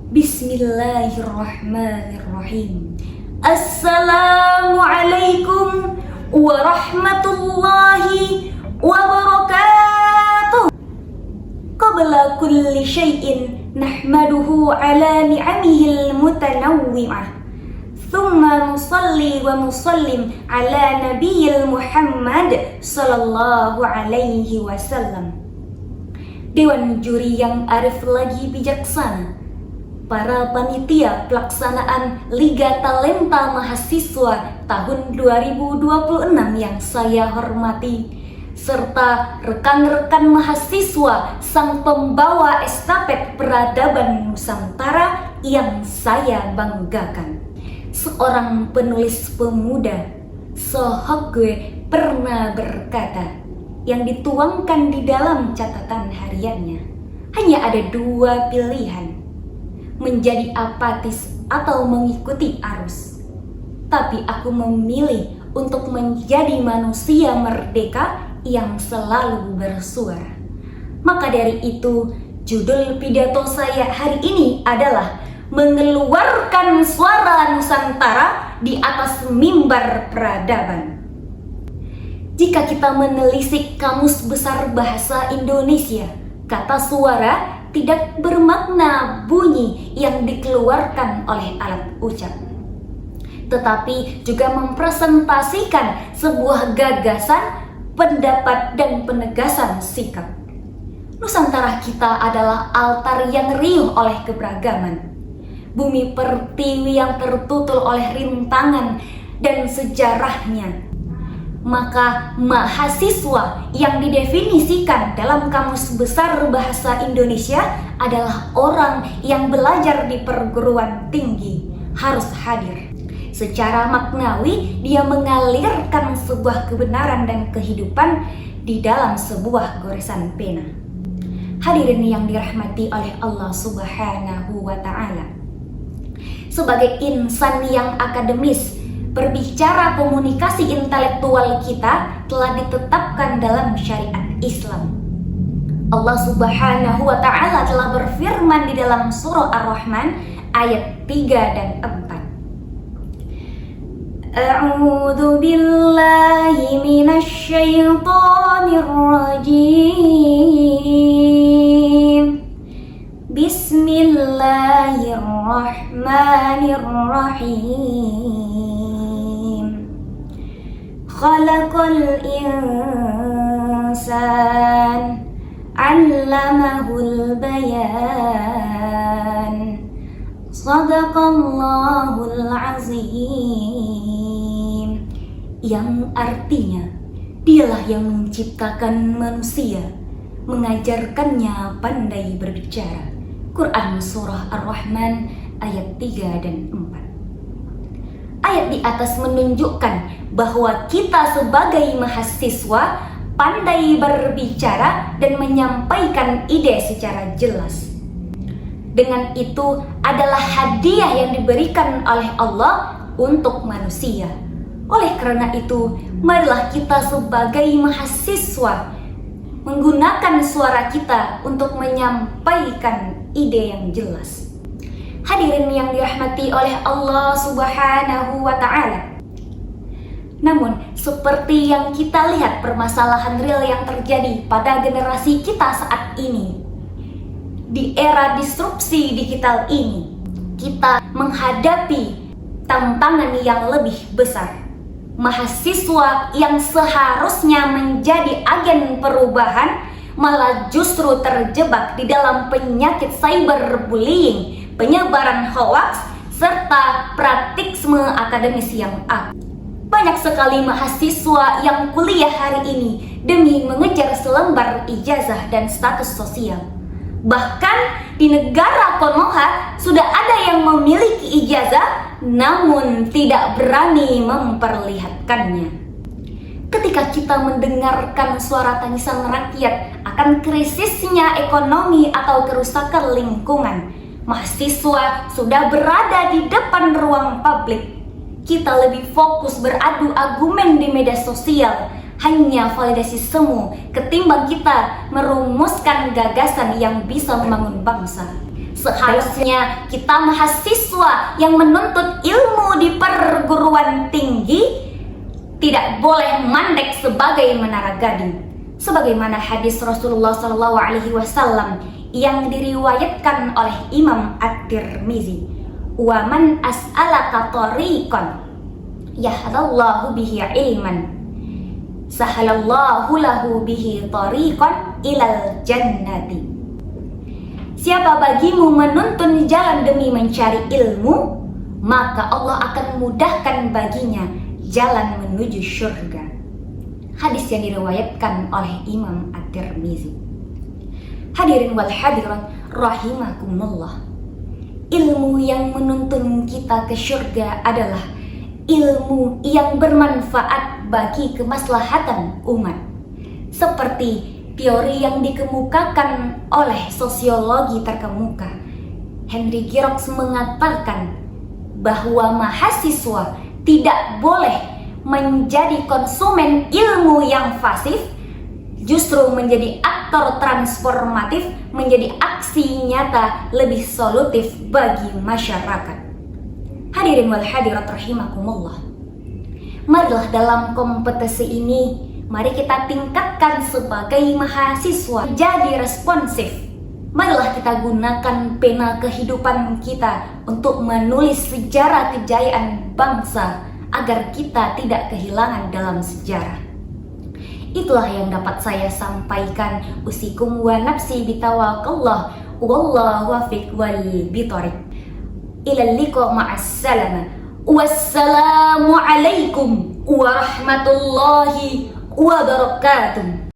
Bismillahirrahmanirrahim. Assalamualaikum warahmatullahi wabarakatuh. Qabla kulli syai'in nahmaduhu ala ni'amihil mutanawwi'ah. Thumma nusalli wa nusallim ala nabiyil Muhammad sallallahu alaihi wasallam. Dewan juri yang arif lagi bijaksana, para panitia pelaksanaan Liga Talenta Mahasiswa tahun 2026 yang saya hormati, serta rekan-rekan mahasiswa sang pembawa estafet peradaban Nusantara yang saya banggakan. Seorang penulis pemuda, Sohagwe pernah berkata, yang dituangkan di dalam catatan hariannya, hanya ada dua pilihan: menjadi apatis atau mengikuti arus. Tapi aku memilih untuk menjadi manusia merdeka yang selalu bersuara. Maka dari itu, judul pidato saya hari ini adalah mengeluarkan suara Nusantara di atas mimbar peradaban. Jika kita menelisik Kamus Besar Bahasa Indonesia, kata suara tidak bermakna bunyi yang dikeluarkan oleh alat ucap, tetapi juga mempresentasikan sebuah gagasan, pendapat, dan penegasan sikap. Nusantara kita adalah altar yang riuh oleh keberagaman, bumi pertiwi yang tertutul oleh rintangan dan sejarahnya. Maka mahasiswa yang didefinisikan dalam Kamus Besar Bahasa Indonesia adalah orang yang belajar di perguruan tinggi, harus hadir. Secara maknawi, dia mengalirkan sebuah kebenaran dan kehidupan di dalam sebuah goresan pena. Hadirin yang dirahmati oleh Allah Subhanahu wa Ta'ala, sebagai insan yang akademis, berbicara komunikasi intelektual kita telah ditetapkan dalam syariat Islam. Allah Subhanahu wa Ta'ala telah berfirman di dalam surah Ar-Rahman ayat 3 dan 4. A'udzu billahi minasy syaithanir rajim. Bismillahirrahmanirrahim. Khalaqal insan, 'allamahul bayan. Shadaqallahul azim. Yang artinya, dialah yang menciptakan manusia, mengajarkannya pandai berbicara. Quran Surah Ar-Rahman ayat 3 dan 4. Ayat di atas menunjukkan bahwa kita sebagai mahasiswa pandai berbicara dan menyampaikan ide secara jelas. Dengan itu adalah hadiah yang diberikan oleh Allah untuk manusia. Oleh karena itu, marilah kita sebagai mahasiswa menggunakan suara kita untuk menyampaikan ide yang jelas. Hadirin yang dirahmati oleh Allah Subhanahu wa Ta'ala, namun seperti yang kita lihat permasalahan real yang terjadi pada generasi kita saat ini, di era disrupsi digital ini, kita menghadapi tantangan yang lebih besar. Mahasiswa yang seharusnya menjadi agen perubahan malah justru terjebak di dalam penyakit cyberbullying, penyebaran hoaks, serta praktisme akademis yang aktif. Banyak sekali mahasiswa yang kuliah hari ini demi mengejar selembar ijazah dan status sosial. Bahkan di negara Konoha sudah ada yang memiliki ijazah namun tidak berani memperlihatkannya. Ketika kita mendengarkan suara tangisan rakyat akan krisisnya ekonomi atau kerusakan lingkungan, mahasiswa sudah berada di depan ruang publik. Kita lebih fokus beradu argumen di media sosial, hanya validasi semu, ketimbang kita merumuskan gagasan yang bisa membangun bangsa. Seharusnya kita mahasiswa yang menuntut ilmu di perguruan tinggi tidak boleh mandek sebagai menara gading. Sebagaimana hadis Rasulullah SAW yang diriwayatkan oleh Imam At-Tirmizi, "Wa man as'alaka tariqan yahdallahu bihi ilman, sahalallahu lahu bihi tariqan ilal jannati." Siapa bagimu menuntun jalan demi mencari ilmu, maka Allah akan mudahkan baginya jalan menuju surga. Hadis yang diriwayatkan oleh Imam At-Tirmizi. Hadirin wal hadirat rahimakumullah. Ilmu yang menuntun kita ke surga adalah ilmu yang bermanfaat bagi kemaslahatan umat. Seperti teori yang dikemukakan oleh sosiologi terkemuka, Henry Girox mengatakan bahwa mahasiswa tidak boleh menjadi konsumen ilmu yang pasif, justru menjadi aktor transformatif, menjadi aksi nyata lebih solutif bagi masyarakat. Hadirin wal hadirat rahimakumullah. Marilah dalam kompetisi ini, mari kita tingkatkan sebagai mahasiswa jadi responsif. Marilah kita gunakan pena kehidupan kita untuk menulis sejarah kejayaan bangsa agar kita tidak kehilangan dalam sejarah. Itulah yang dapat saya sampaikan. Usikum wa nafsi bitawakkallah, wallahu wafiq wal bithariq. Ilal liqa ma'as salama. Wassalamu alaikum warahmatullahi wabarakatuh.